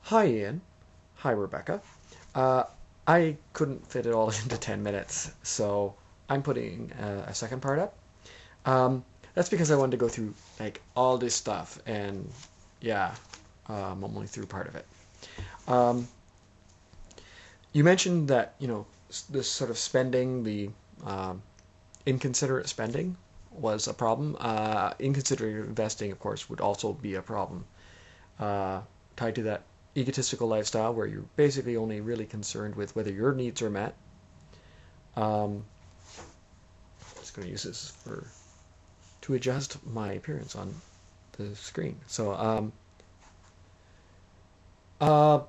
Hi, Ian. Hi, Rebecca. Uh, I couldn't fit it all into 10 minutes, so I'm putting a second part up. That's because I wanted to go through like all this stuff, and yeah, I'm only through part of it. Um, you mentioned that, this sort of spending, the um, inconsiderate spending was a problem. Inconsiderate investing, of course, would also be a problem uh, tied to that egotistical lifestyle where you're basically only really concerned with whether your needs are met. I'm just going to use this to adjust my appearance on the screen. Uh,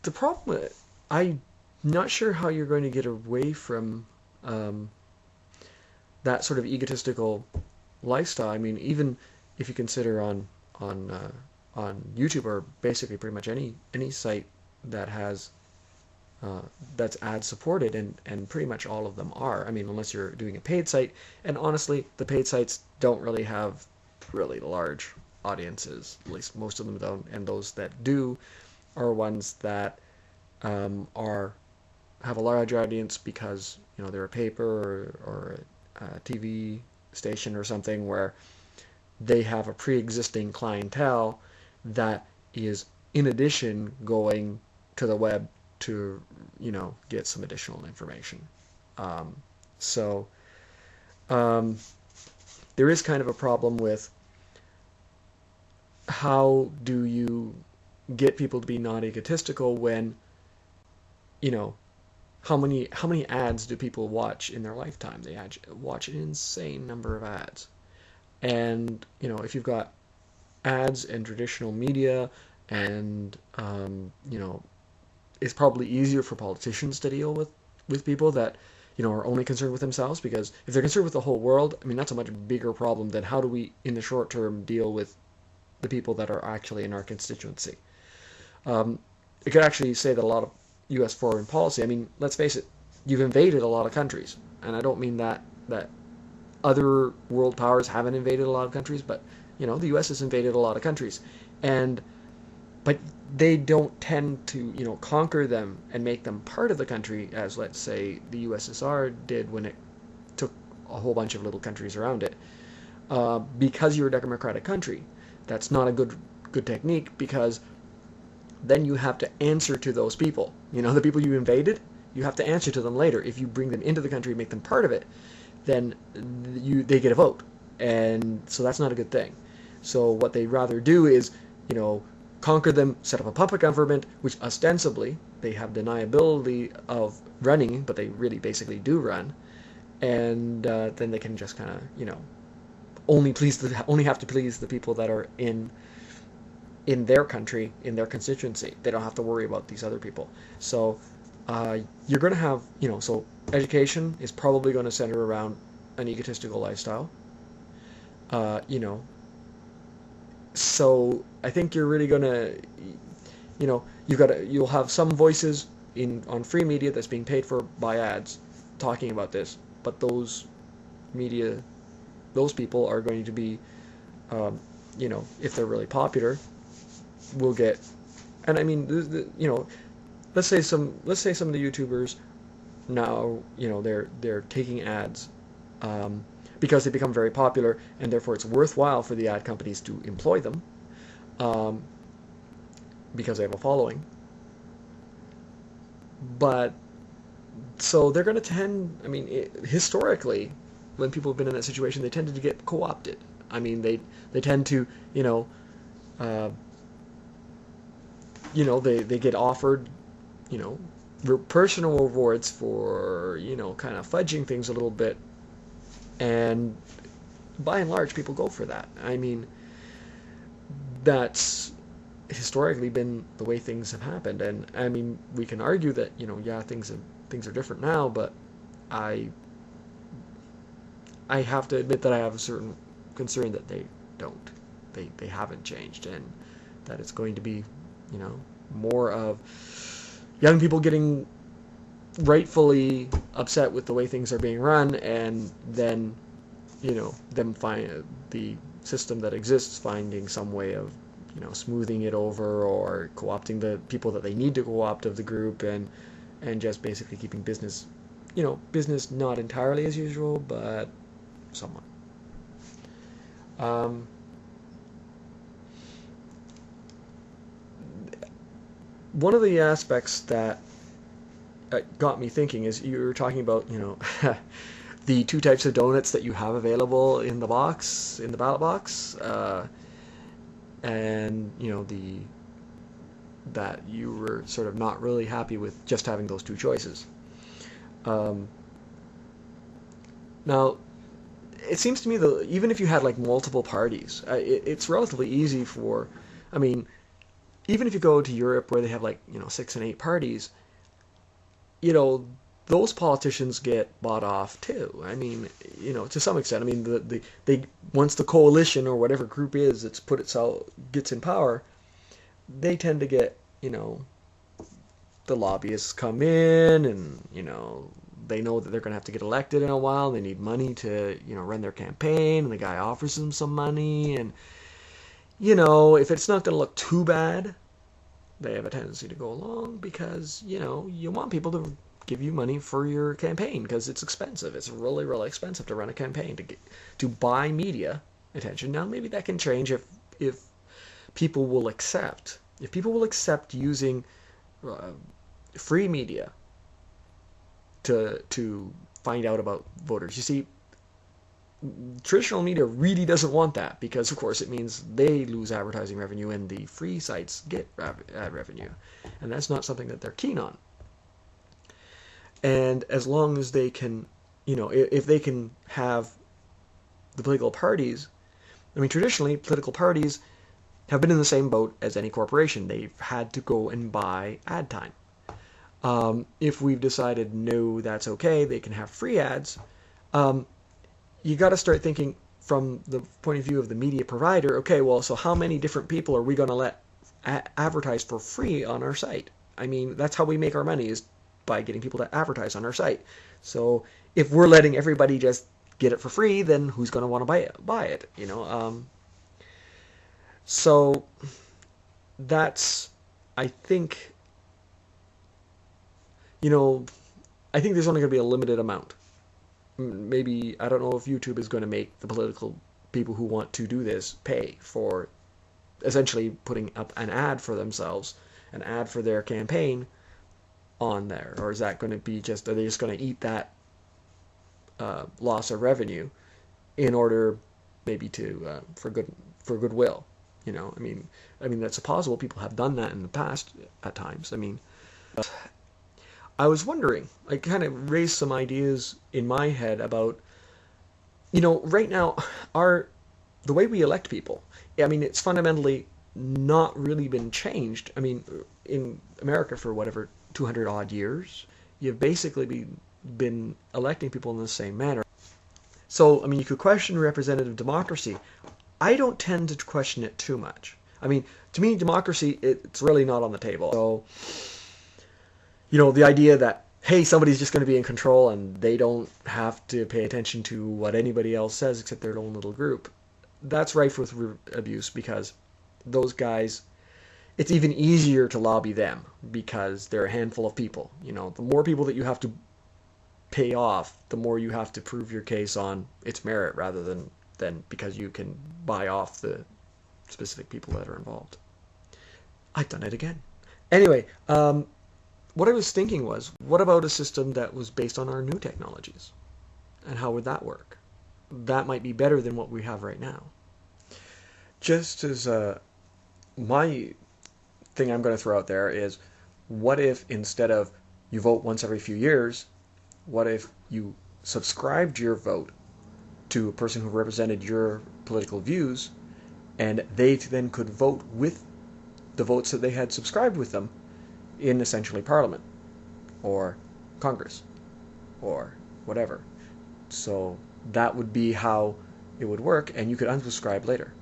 the problem, I'm not sure how you're going to get away from um, that sort of egotistical lifestyle. I mean, even if you consider on YouTube or basically pretty much any site that has uh, that's ad supported, and pretty much all of them are. I mean, unless you're doing a paid site, and honestly, the paid sites don't really have really large audiences. At least most of them don't, and those that do are ones that are have a large audience because they're a paper or a TV station or something where they have a pre-existing clientele that is in addition going to the web to get some additional information. Um, so um, there is kind of a problem with how do you get people to be not egotistical when you know how many ads do people watch in their lifetime? They watch an insane number of ads, and if you've got ads and traditional media, and it's probably easier for politicians to deal with people that are only concerned with themselves, because if they're concerned with the whole world, I mean, that's a much bigger problem than how do we in the short term deal with the people that are actually in our constituency. um, it could actually say that a lot of U.S. foreign policy, I mean, let's face it, you've invaded a lot of countries, and I don't mean that other world powers haven't invaded a lot of countries, but the U.S. has invaded a lot of countries, and but they don't tend to conquer them and make them part of the country as, let's say, the USSR did when it took a whole bunch of little countries around it. Because you're a democratic country, that's not a good technique, because then you have to answer to those people. The people you invaded, you have to answer to them later. If you bring them into the country and make them part of it, then they get a vote, and so that's not a good thing. So what they rather do is, conquer them, set up a puppet government, which ostensibly they have deniability of running, but they really basically do run, and then they can just kind of, only have to please the people that are in their country, in their constituency. They don't have to worry about these other people. So you're going to have, so education is probably going to center around an egotistical lifestyle. Uh, you know, so I think you're really going to, you'll have some voices in on free media that's being paid for by ads talking about this, but media, those people are going to be, if they're really popular, will get, and I mean, let's say some of the YouTubers now, they're taking ads, because they become very popular, and therefore it's worthwhile for the ad companies to employ them, um, because they have a following. But so they're going to tend. I mean, historically, when people have been in that situation, they tended to get co-opted. I mean, they tend to, uh, they get offered, you know, personal rewards for, kind of fudging things a little bit, and by and large, people go for that. I mean, that's historically been the way things have happened, and I mean, we can argue that, yeah, things are different now, but I I have to admit that I have a certain concern that they don't. They haven't changed, and that it's going to be, more of young people getting rightfully upset with the way things are being run, and then, them find the system that exists finding some way of smoothing it over or co-opting the people that they need to co-opt of the group, and just basically keeping business not entirely as usual, but somewhat. Um, One of the aspects that got me thinking is you were talking about, the two types of donuts that you have available in the box, in the ballot box, and the that you were sort of not really happy with just having those two choices. Um, Now, it seems to me that even if you had like multiple parties, it's relatively easy for, I mean, even if you go to Europe where they have like 6 and 8 parties, you know, those politicians get bought off too. I mean, to some extent. I mean, they once the coalition or whatever group is that's put itself gets in power, they tend to get the lobbyists come in, and they know that they're going to have to get elected in a while. They need money to run their campaign, and the guy offers them some money, and if it's not going to look too bad, they have a tendency to go along because you want people to give you money for your campaign because it's expensive. It's really, really expensive to run a campaign, to buy media attention. Now maybe that can change if people will accept using uh, free media to find out about voters. You see, traditional media really doesn't want that because, of course, it means they lose advertising revenue and the free sites get ad revenue, and that's not something that they're keen on. And as long as they can, if they can have the political parties, I mean, traditionally, political parties have been in the same boat as any corporation. They've had to go and buy ad time. If we've decided no, that's okay, they can have free ads, um, you got to start thinking from the point of view of the media provider. Okay, well, so how many different people are we going to let advertise for free on our site? I mean, that's how we make our money, is by getting people to advertise on our site. So if we're letting everybody just get it for free, then who's going to want to buy it? So that's, I think, I think there's only going to be a limited amount. Maybe, I don't know if YouTube is going to make the political people who want to do this pay for essentially putting up an ad for themselves, an ad for their campaign on there, or is that going to be are they just going to eat that loss of revenue in order maybe to for goodwill? I mean that's possible. People have done that in the past at times. I mean, I was wondering, I kind of raised some ideas in my head about, right now, the way we elect people, I mean, it's fundamentally not really been changed. I mean, in America for whatever, 200 odd years, you've basically been electing people in the same manner. So, I mean, you could question representative democracy. I don't tend to question it too much. I mean, to me, democracy, it's really not on the table. So, the idea that, hey, somebody's just going to be in control and they don't have to pay attention to what anybody else says except their own little group, that's rife with abuse because those guys, it's even easier to lobby them because they're a handful of people. The more people that you have to pay off, the more you have to prove your case on its merit rather than because you can buy off the specific people that are involved. I've done it again. Anyway, what I was thinking was, what about a system that was based on our new technologies? And how would that work? That might be better than what we have right now. Just as my thing I'm going to throw out there is, what if instead of you vote once every few years, what if you subscribed your vote to a person who represented your political views, and they then could vote with the votes that they had subscribed with them in essentially Parliament or Congress or whatever. So that would be how it would work, and you could unsubscribe later.